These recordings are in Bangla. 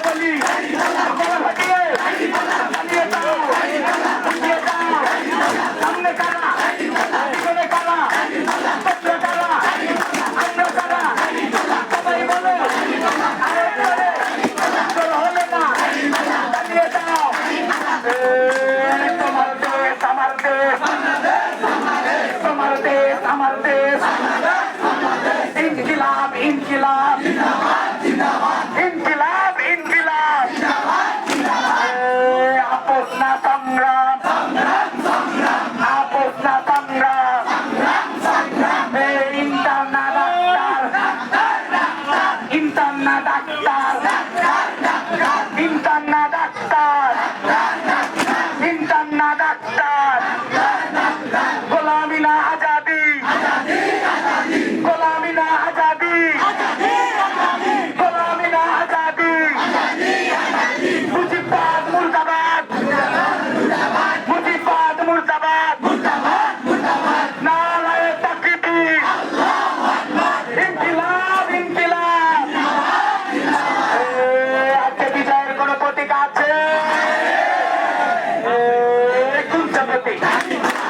বলি ফাটিয়ে চালিয়ে দাও, উঠিয়ে দাও। সামনে কারা, পিছনে কারা, পত্র কারা, অন্য কারা, সবাই বলো আরে করে তোর হলো না, চালিয়ে দাও। তোমার দেশ আমার দেশ, তোমার দেশ আমার দেশ। ইনকিলাব ইনকিলাব ইনকিলাব ইনকিলাব। আপোষ না সংগ্রাম, আপোষ না সংগ্রাম। ইন্টার না ডাক্তার, ইন্টার না ডাক্তার, ইন্টার না ডাক্তার, ইন্টার না ডাক্তার। গোলামি না আজাদি, গোলামি না আজাদি, গোলামি না আজাদি। মুজিবাদ মুর্দাবাদ, মুজিবাদ মুর্দাবাদ। নারায়ে তাকবীর, ইনকিলাব ইনকিলাব। আজকে বিজয়ের কোন প্রতীক আছে? কোনটা প্রতীক?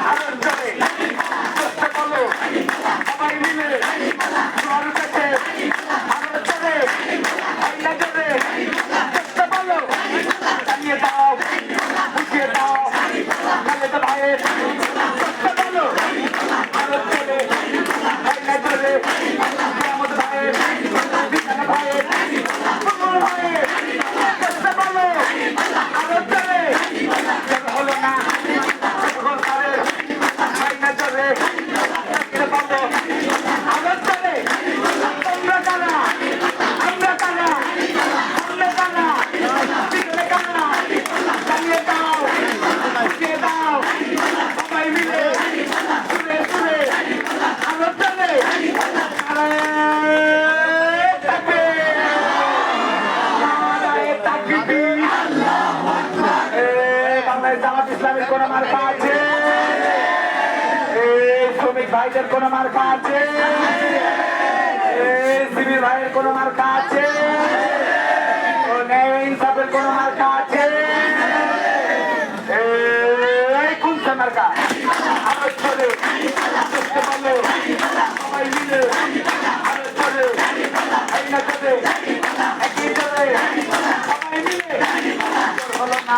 আলোর জোরে বলো সবাই মিলে জোয়ার উঠেছে। আলোর জোরে আইনা জোরে বলো চালিয়ে দাও, উঠিয়ে দাও। খালেদা ভাইয়ের বলো আলোর জোরে আইনা জোরে। মোহাম্মদ ভাইয়ের, বিশাল ভাইয়ের, ফুটবল ভাইয়ের বলো আলোর জোরে হলো না। সরকারের আইনা জোরে বলো আলোর জোরে। তোমরা কারা, আমরা কারা, সামনে কারা, পিছনে কারা, চালিয়ে দাও, উঠিয়ে দাও। সবাই মিলে সুরে সুরে আলোর জোরে নারায়ে তাকবীর, নারায়ে তাকবীর। বাংলাদেশ জামাত ইসলামের কোন মার্কা আছে? শ্রমিক ভাইদের কোন মার্কা আছে? সিভিল ভাইয়ের কোন মার্কা আছে? ন্যায় ইনসাফের কোন মার্কা আছে? কোনটা মার্কা? আলোর জোরে বলো সবাই মিলে আলোর জোরে আইনা জোরে একই জোরে সবাই মিলে হলো না।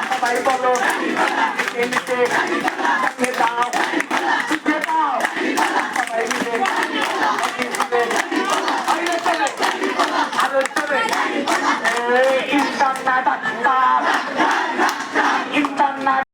সবাই বলো নিচে চালিয়ে দাও, উঠিয়ে দাও। সবাই মিলে একই জোরে আইনা জোরে আলোর জোরে। ইনসান না ডাক্তার,